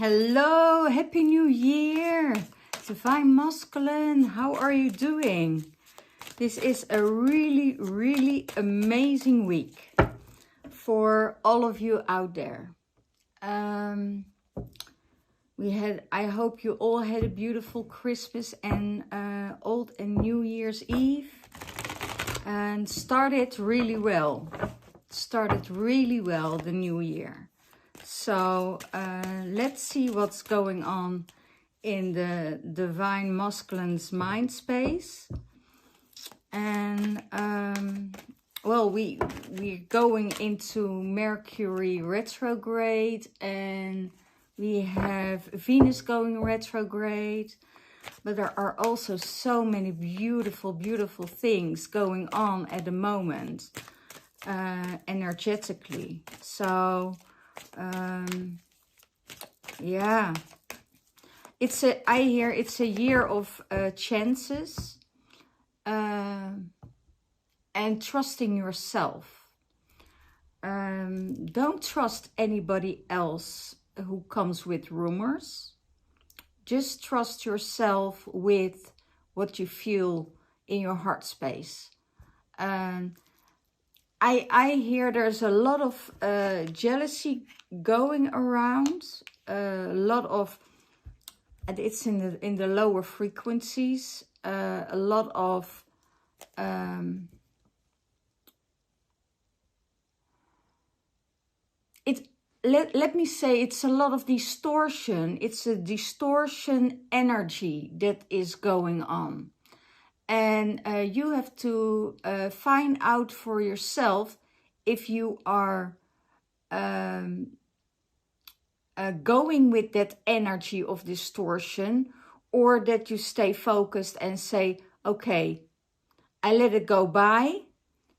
Hello, Happy New Year, Divine Masculine. How are you doing? This is a really amazing week for all of you out there. I hope you all had a beautiful Christmas and Old and New Year's Eve, and started really well. The new year. So let's see what's going on in the Divine Masculine's mind space. And well, we're going into Mercury retrograde, and we have Venus going retrograde. But there are also so many beautiful things going on at the moment, energetically. So yeah, I hear it's a year of chances and trusting yourself. Don't trust anybody else who comes with rumors. Just trust yourself with what you feel in your heart space. I hear there's a lot of jealousy going around, a lot of, and it's in the lower frequencies, a lot of let me say it's a lot of distortion. It's a distortion energy that is going on. And you have to find out for yourself if you are going with that energy of distortion, or that you stay focused and say, okay, I let it go by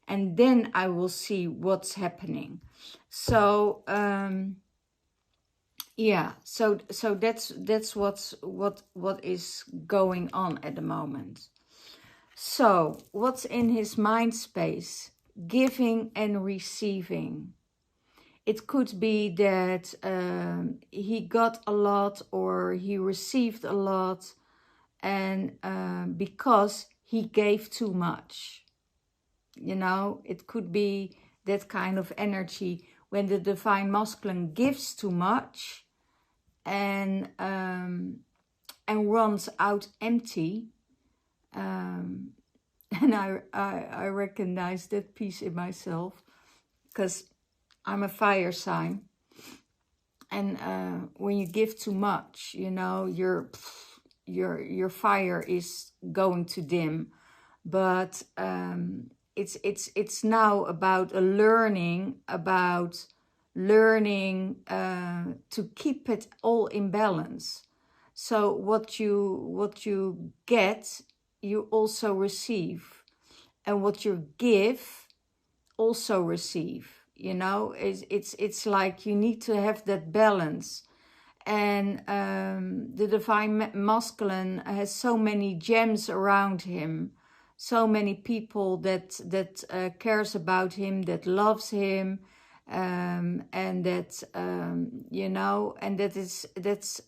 and then I will see what's happening. So yeah, so that's what is going on at the moment. So, what's in his mind space? Giving and receiving. It could be that he got a lot or he received a lot, and because he gave too much. You know, it could be that kind of energy when the Divine Masculine gives too much and runs out empty. And I recognize that piece in myself, because I'm a fire sign, and when you give too much, you know, your fire is going to dim. But it's now about learning to keep it all in balance. So what you get, you also receive, and what you give, also receive. You know, it's like you need to have that balance. And the Divine Masculine has so many gems around him, so many people that cares about him, that loves him, and that you know, and that's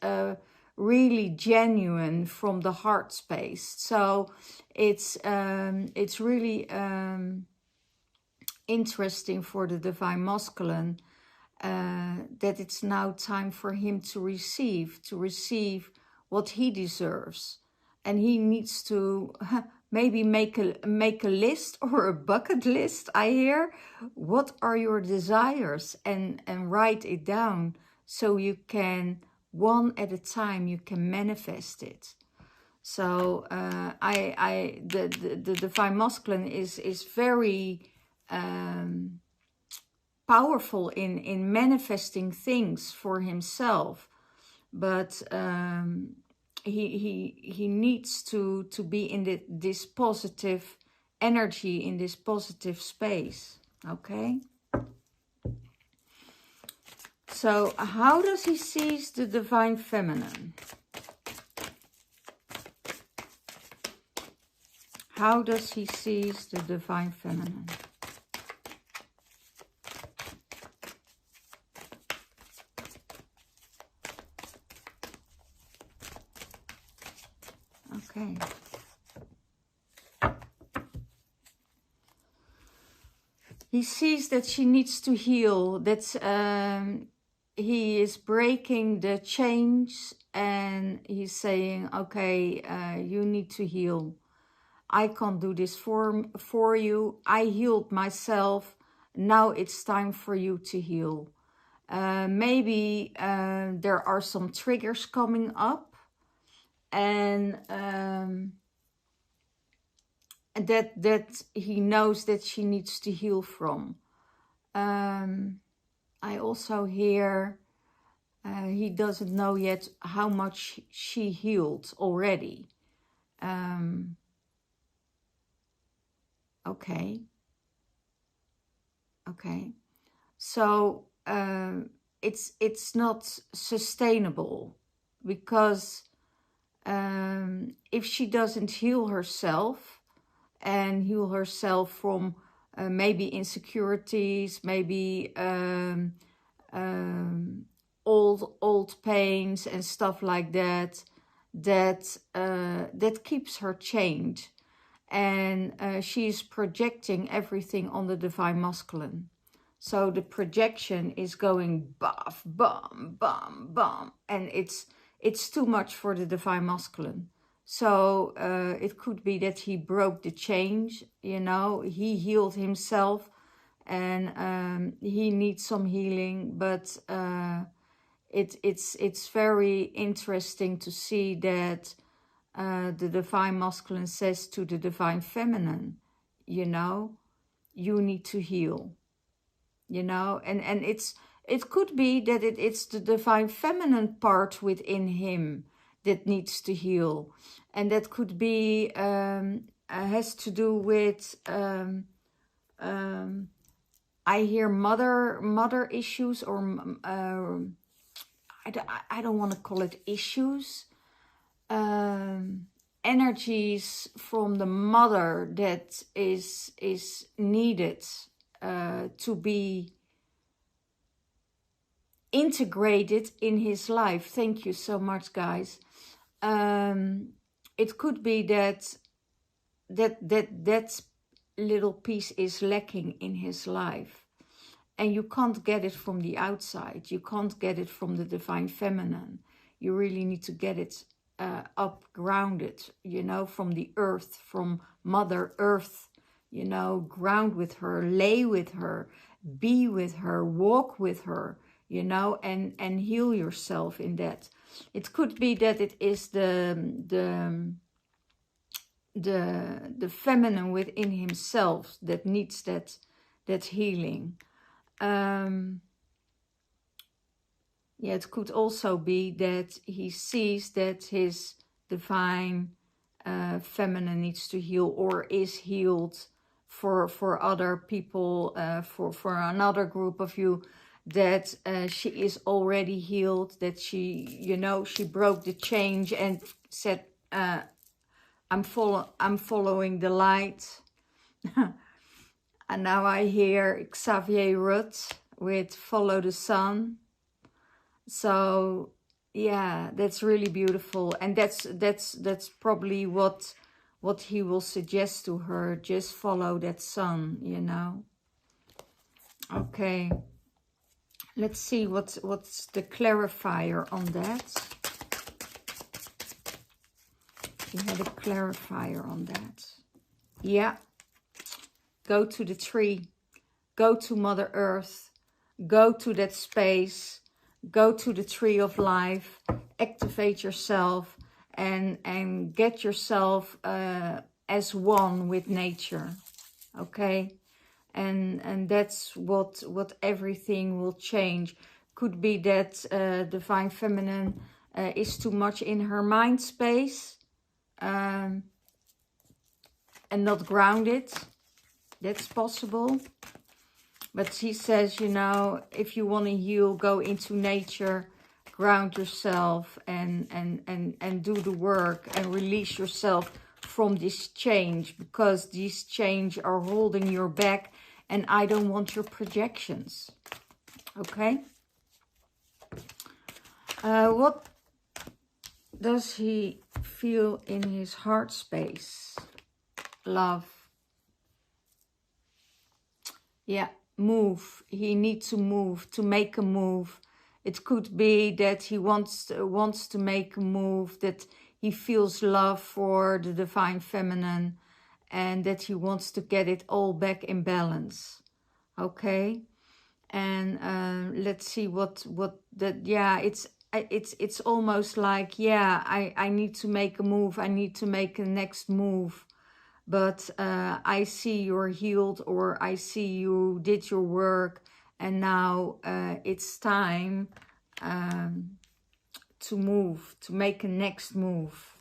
really genuine from the heart space. So it's really interesting for the Divine Masculine that it's now time for him to receive what he deserves. And he needs to maybe make a list, or a bucket list, I hear. What are your desires? And write it down, so you can, one at a time, you can manifest it. So the Divine Masculine is very powerful in manifesting things for himself, but he needs to be in this positive energy, in this positive space. Okay. So how does he see the Divine Feminine? How does he see the Divine Feminine? Okay. He sees that she needs to heal, that he is breaking the chains, and he's saying, okay, you need to heal. I can't do this for you. I healed myself. Now it's time for you to heal. Maybe there are some triggers coming up, and that he knows that she needs to heal from. I also hear he doesn't know yet how much she healed already. Okay. So it's not sustainable, because if she doesn't heal herself and heal herself from maybe insecurities, maybe old pains and stuff like that, that keeps her chained, and she's projecting everything on the divine masculine. So the projection is going buff, bum, bum, bum, and it's too much for the divine masculine. So it could be that he broke the chains, you know, he healed himself, and he needs some healing, but it's very interesting to see that the divine masculine says to the divine feminine, you know, you need to heal, you know, and it could be that it's the divine feminine part within him that needs to heal, and that could be has to do with I hear mother issues, or I don't want to call it issues, energies from the mother that is needed to be integrated in his life. Thank you so much, guys. It could be that little piece is lacking in his life, and you can't get it from the outside. You can't get it from the divine feminine. You really need to get it up grounded, you know, from the earth, from Mother Earth, you know, ground with her, lay with her, be with her, walk with her, you know, and heal yourself in that. It could be that it is the feminine within himself that needs that healing. Yeah, it could also be that he sees that his divine feminine needs to heal, or is healed for other people, for another group of you, that she is already healed, that she, you know, she broke the chain and said, I'm following the light. And now I hear Xavier with Follow the Sun. So yeah, that's really beautiful, and that's probably what he will suggest to her. Just follow that sun, you know. Okay, let's see what's the clarifier on that. We had a clarifier on that. Yeah, go to the tree, go to Mother Earth, go to that space. Go to the tree of life, activate yourself, and get yourself as one with nature, okay? And that's what everything will change. Could be that divine feminine is too much in her mind space and not grounded. That's possible. But he says, you know, if you want to heal, go into nature, ground yourself, and do the work, and release yourself from this change, because these chains are holding your back, and I don't want your projections. Okay? does he feel in his heart space? Love. Yeah, move. He needs to move, to make a move. It could be that he wants to make a move, that he feels love for the divine feminine, and that he wants to get it all back in balance. Okay, and let's see what that. Yeah, it's almost like, yeah, I need to make a move. I need to make a next move. But I see you're healed, or I see you did your work, and now it's time to move, to make a next move.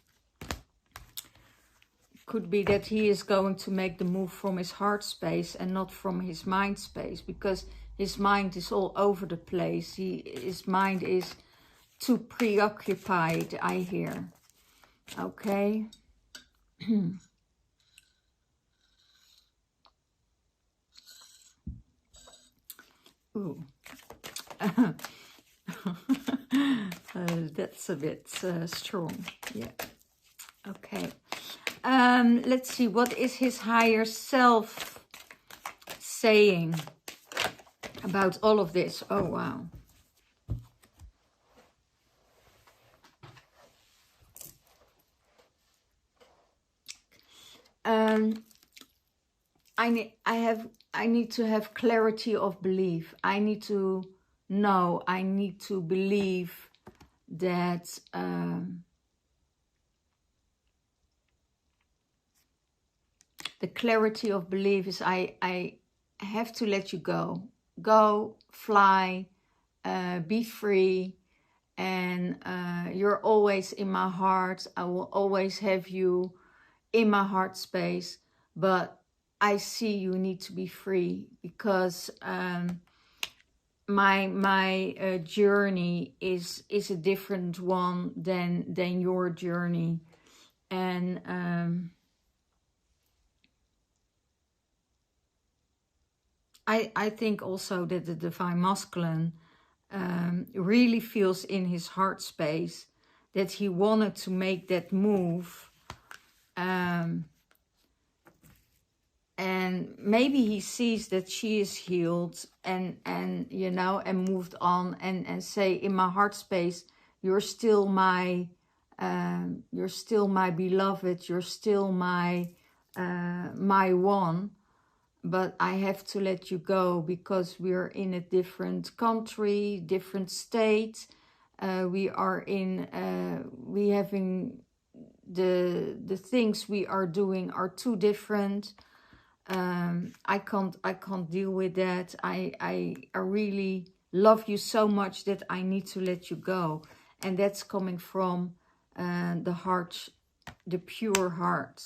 Could be that he is going to make the move from his heart space and not from his mind space, because his mind is all over the place. His mind is too preoccupied, I hear. Okay. Ooh. That's a bit strong. Yeah. Okay. Let's see. What is his higher self saying about all of this? Oh, wow. I need to have clarity of belief. I need to know. I need to believe that the clarity of belief is I have to let you go. Go, fly, be free, and you're always in my heart. I will always have you in my heart space, but I see you need to be free, because my journey is a different one than your journey, and I think also that the divine masculine really feels in his heart space that he wanted to make that move. And maybe he sees that she is healed and you know, and moved on, and say, in my heart space, you're still my beloved, you're still my one, but I have to let you go because we're in a different country, different state. We are in we having the things we are doing are too different. I can't deal with that. I really love you so much that I need to let you go, and that's coming from the heart, the pure heart.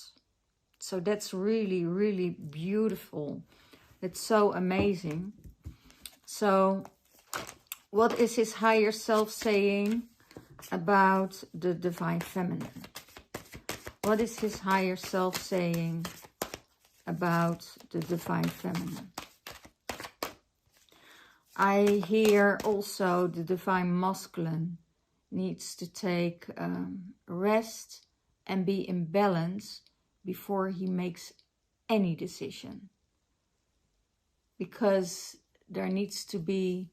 So that's really, really beautiful. It's so amazing. So what is his higher self saying about the divine feminine? What is his higher self saying about the divine feminine? I hear also the divine masculine needs to take rest and be in balance before he makes any decision, because there needs to be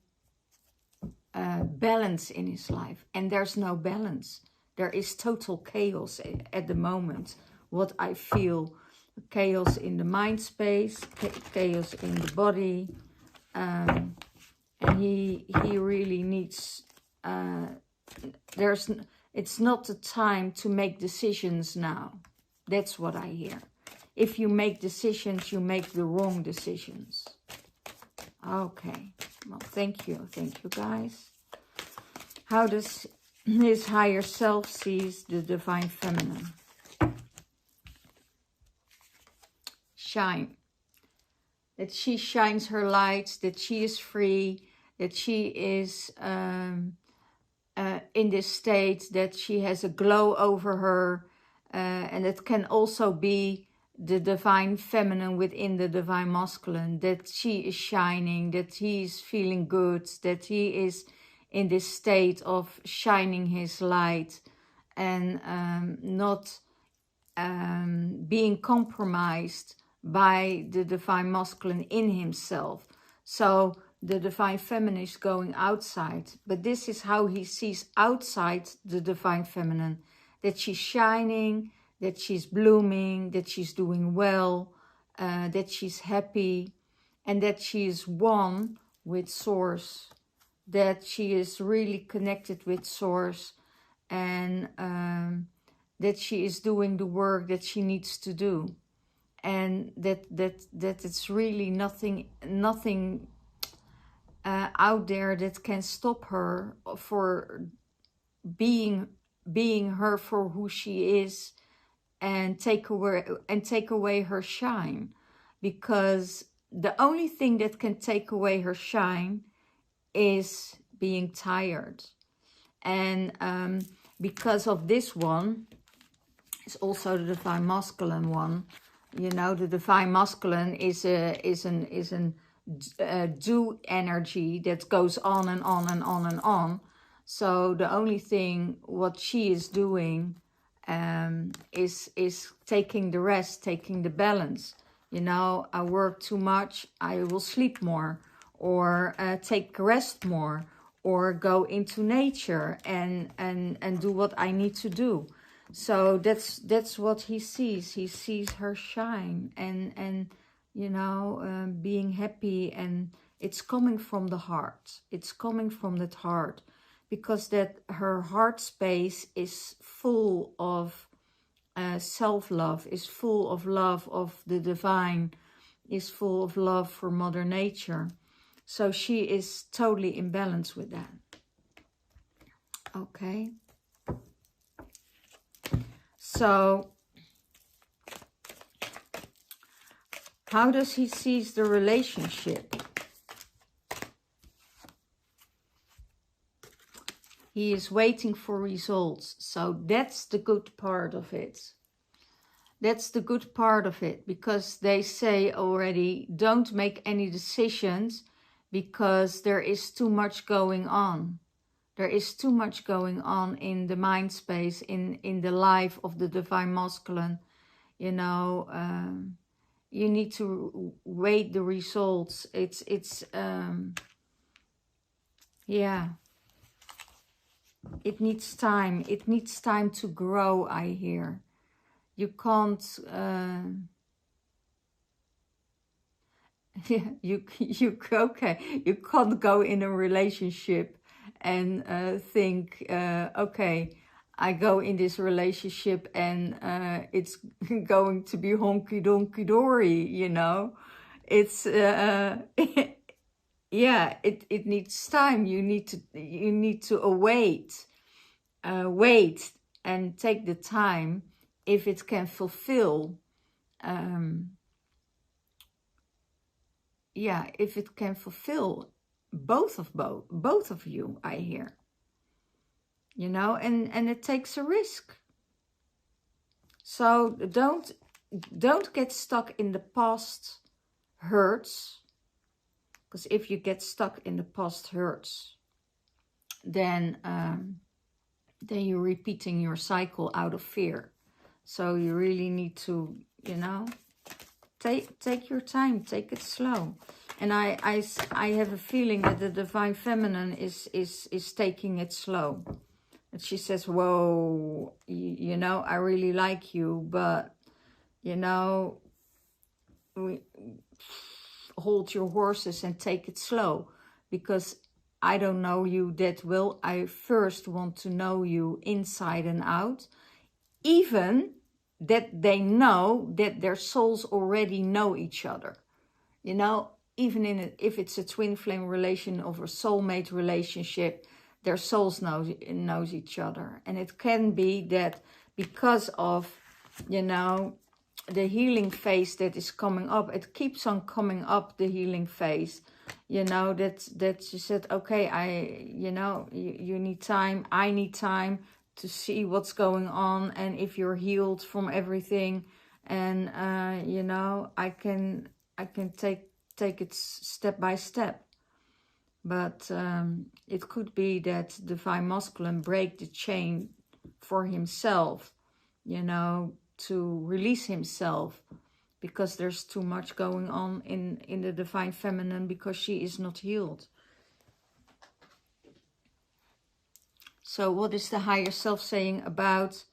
balance in his life, and there's no balance. There is total chaos at the moment. What I feel, chaos in the mind space, chaos in the body, and he really needs. It's not the time to make decisions now. That's what I hear. If you make decisions, you make the wrong decisions. Okay. Well, thank you guys. How does his higher self sees the divine feminine? Shine. That she shines her light, that she is free, that she is in this state, that she has a glow over her, and it can also be the divine feminine within the divine masculine, that she is shining, that he is feeling good, that he is in this state of shining his light, and not being compromised by the divine masculine in himself. So the divine feminine is going outside, but this is how he sees outside the divine feminine, that she's shining, that she's blooming, that she's doing well, that she's happy, and that she is one with Source, that she is really connected with Source, and that she is doing the work that she needs to do, and that it's really nothing out there that can stop her for being her for who she is, and take away her shine, because the only thing that can take away her shine is being tired. And because of this one, it's also the divine masculine one. You know, the divine masculine is an do energy that goes on and on and on and on. So the only thing what she is doing is taking the rest, taking the balance. You know, I work too much, I will sleep more, or take rest more, or go into nature and do what I need to do. So that's what he sees. He sees her shine and you know, being happy, and it's coming from the heart. It's coming from that heart, because that her heart space is full of self-love, is full of love of the divine, is full of love for Mother Nature. So she is totally in balance with that. Okay. So how does he see the relationship? He is waiting for results. So that's the good part of it. That's the good part of it, because they say already, don't make any decisions because there is too much going on. There is too much going on in the mind space, in the life of the divine masculine. You know, you need to wait the results. Yeah. It needs time. It needs time to grow, I hear. You can't... you can't go in a relationship and think, okay, I go in this relationship and it's going to be honky-donky-dory, you know. It's... yeah, it needs time. You need to wait and take the time, if it can fulfill, yeah, if it can fulfill both of you, I hear. You know, and it takes a risk. So don't get stuck in the past hurts. Because if you get stuck in the past hurts, then you're repeating your cycle out of fear. So you really need to, you know, take your time, take it slow. And I have a feeling that the divine feminine is taking it slow. And she says, whoa, you know, I really like you, but, you know, hold your horses and take it slow, because I don't know you that well. I first want to know you inside and out, even that they know that their souls already know each other. You know, even if it's a twin flame relation or a soulmate relationship, their souls knows each other. And it can be that because of, you know, the healing phase that is coming up, it keeps on coming up, the healing phase, you know, that she said, okay, you know, you need time, I need time to see what's going on, and if you're healed from everything, and you know, I can take it step by step. But it could be that divine masculine break the chain for himself, you know, to release himself, because there's too much going on in the Divine Feminine, because she is not healed. So what is the higher self saying about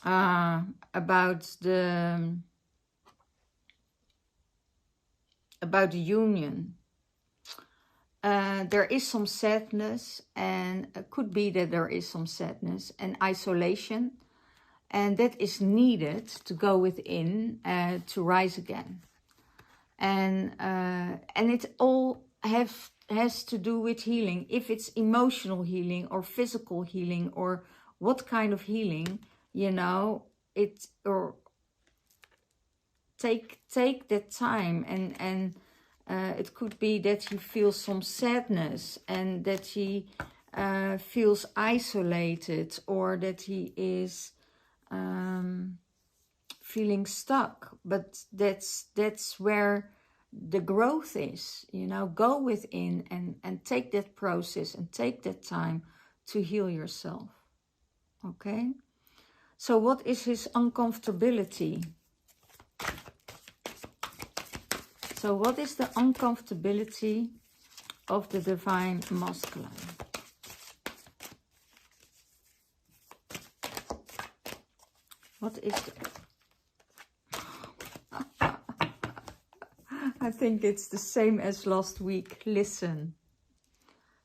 the union? There is some sadness, and it could be that there is some sadness and isolation, and that is needed to go within, to rise again. And it all has to do with healing. If it's emotional healing or physical healing or what kind of healing, you know, take that time, and it could be that he feels some sadness, and that he feels isolated, or that he is feeling stuck. But that's where the growth is, you know. Go within and take that process and take that time to heal yourself. Okay, so what is his uncomfortability? So what is the uncomfortability of the Divine Masculine? What is I think it's the same as last week. Listen.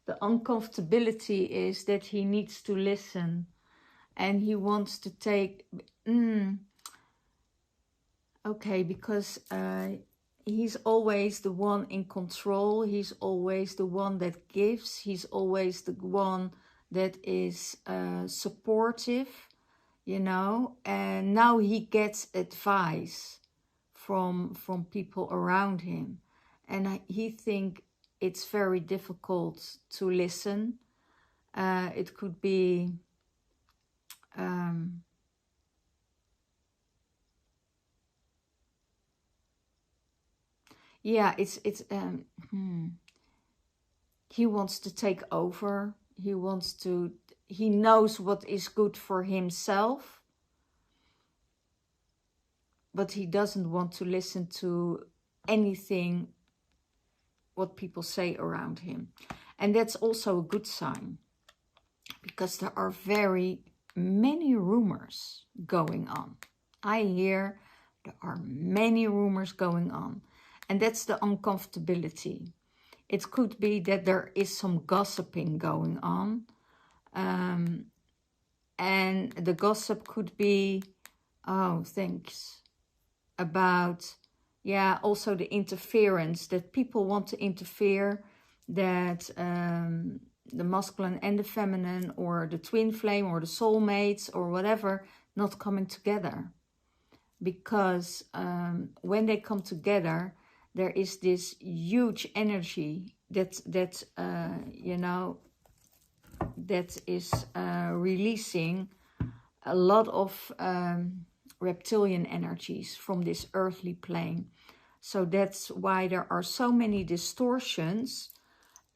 The uncomfortability is that he needs to listen, and he wants to take... Okay, because he's always the one in control. He's always the one that gives. He's always the one that is supportive, you know. And now he gets advice from people around him. And he thinks it's very difficult to listen. It could be... yeah, he wants to take over. He knows what is good for himself, but he doesn't want to listen to anything what people say around him. And that's also a good sign, because there are very many rumors going on. I hear there are many rumors going on. And that's the uncomfortability. It could be that there is some gossiping going on. And the gossip could be, about, yeah, also the interference, that people want to interfere, that the masculine and the feminine, or the twin flame, or the soulmates, or whatever, not coming together. Because when they come together, there is this huge energy that you know, that is releasing a lot of reptilian energies from this earthly plane. So that's why there are so many distortions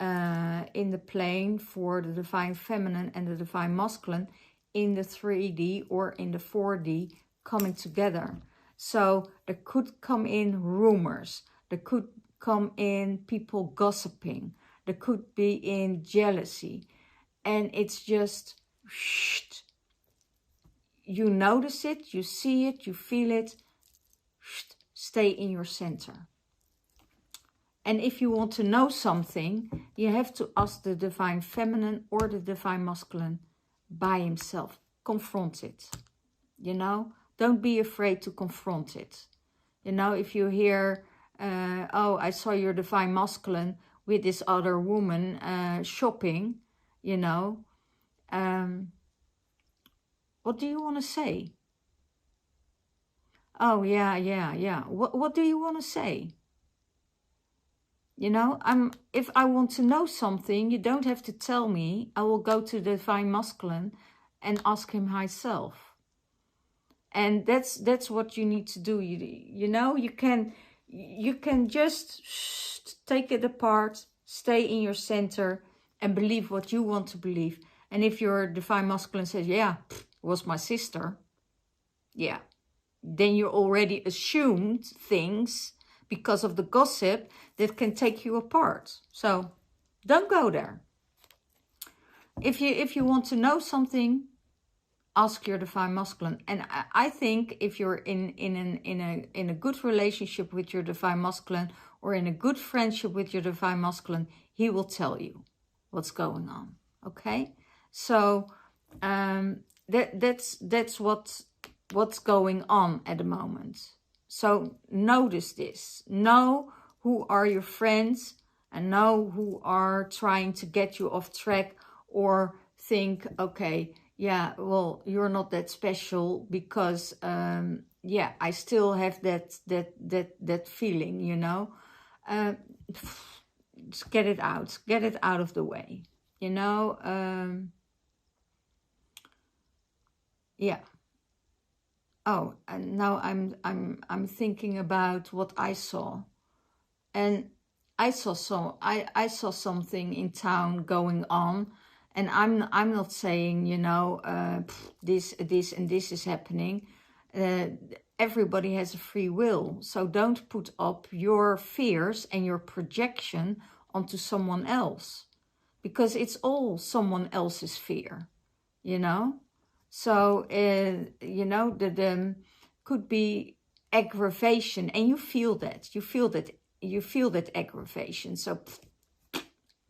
in the plane for the Divine Feminine and the Divine Masculine in the 3D or in the 4D coming together. So there could come in rumors. There could come in people gossiping. There could be in jealousy. And it's just, you notice it, you see it, you feel it. Stay in your center. And if you want to know something, you have to ask the Divine Feminine or the Divine Masculine by himself. Confront it. You know, don't be afraid to confront it. You know, if you hear... oh, I saw your Divine Masculine with this other woman shopping, you know. What do you want to say? Oh, yeah. What do you want to say? You know, if I want to know something, you don't have to tell me. I will go to the Divine Masculine and ask him myself. And that's what you need to do. You know, you can just take it apart, stay in your center, and believe what you want to believe. And if your divine masculine says, yeah, it was my sister, yeah, then you already assumed things because of the gossip that can take you apart. So don't go there. If you want to know something, ask your divine masculine. And I think if you're in a good relationship with your divine masculine, or in a good friendship with your divine masculine, he will tell you what's going on. Okay, so that's what's going on at the moment. So notice this. Know who are your friends, and know who are trying to get you off track, or think, okay, yeah, well, you're not that special because yeah, I still have that feeling, you know. Just get it out of the way, you know. Yeah. Oh, and now I'm thinking about what I saw, and I saw something in town going on, and I'm not saying, you know, this and this is happening. Everybody has a free will, so don't put up your fears and your projection onto someone else, because it's all someone else's fear, you know. So you know, the could be aggravation, and you feel that aggravation. So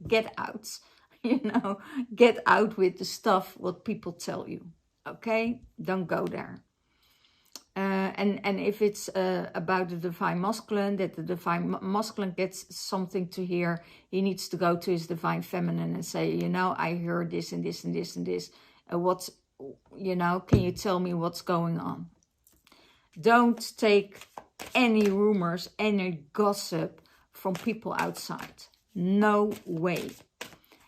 get out, you know, get out with the stuff what people tell you. Okay, don't go there. And if it's about the divine masculine, that the divine masculine gets something to hear, he needs to go to his divine feminine and say, you know, I heard this and this and this and this. What's, you know, can you tell me what's going on? Don't take any rumors, any gossip from people outside. No way.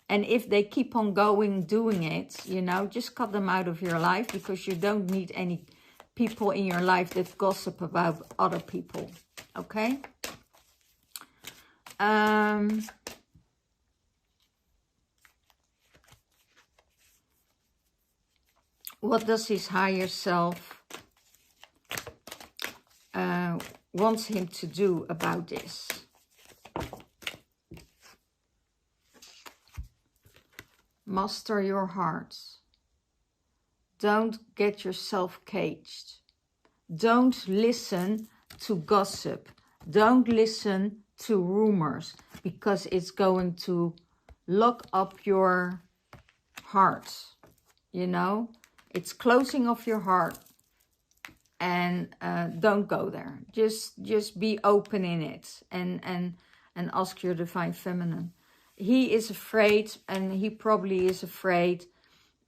And if they keep on doing it, you know, just cut them out of your life, because you don't need any people in your life that gossip about other people. Okay? What does his higher self wants him to do about this? Master your heart. Don't get yourself caged. Don't listen to gossip. Don't listen to rumors, because it's going to lock up your heart. You know, it's closing off your heart, and don't go there. Just be open in it, and ask your divine feminine. He is afraid, and he probably is afraid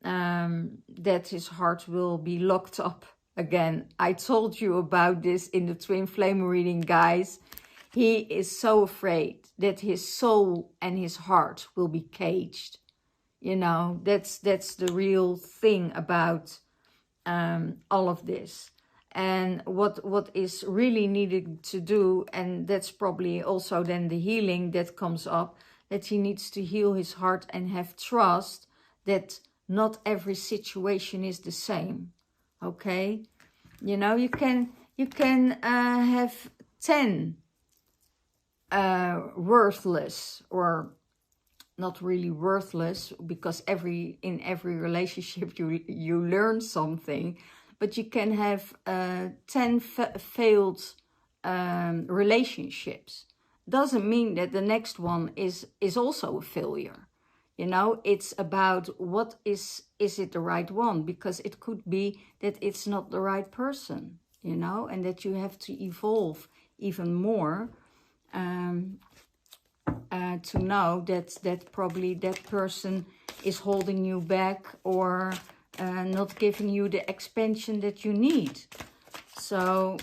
that his heart will be locked up again. I told you about this in the twin flame reading, guys. He is so afraid that his soul and his heart will be caged. You know, that's the real thing about all of this. And what is really needed to do, and that's probably also then the healing that comes up, that he needs to heal his heart and have trust that not every situation is the same. Okay, you know, you can have 10 worthless, or not really worthless, because in every relationship you learn something, but you can have 10 failed relationships. Doesn't mean that the next one is also a failure. You know, it's about what is it the right one, because it could be that it's not the right person, you know, and that you have to evolve even more to know that probably that person is holding you back, or not giving you the expansion that you need. So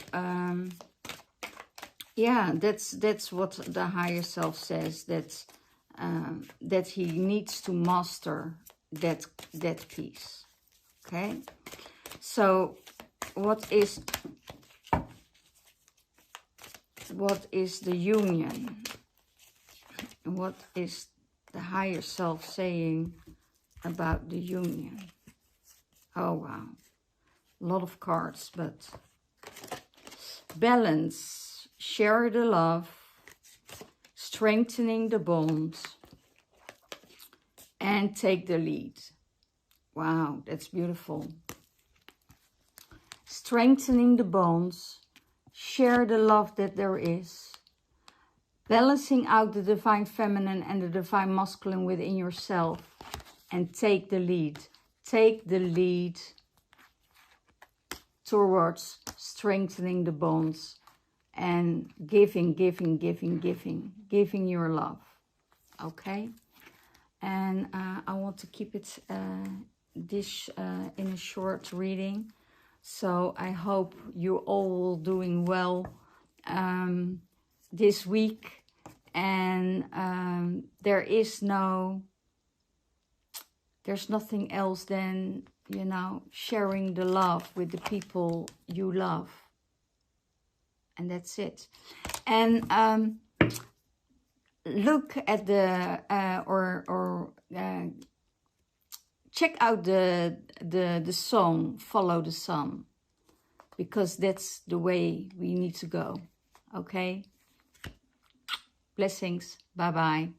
yeah, that's what the higher self says, that he needs to master that piece. Okay, so what is the union? What is the higher self saying about the union. Oh, wow. A lot of cards, but balance, share the love, strengthening the bond, and take the lead. Wow, that's beautiful. Strengthening the bonds, share the love that there is, balancing out the divine feminine and the divine masculine within yourself, and take the lead. Take the lead towards strengthening the bonds and giving your love. Okay? And I want to keep it in a short reading. So I hope you all doing well this week. And there's nothing else than, you know, sharing the love with the people you love. And that's it. And look at the check out the song Follow the Sun, because that's the way we need to go. Okay? Blessings. Bye bye.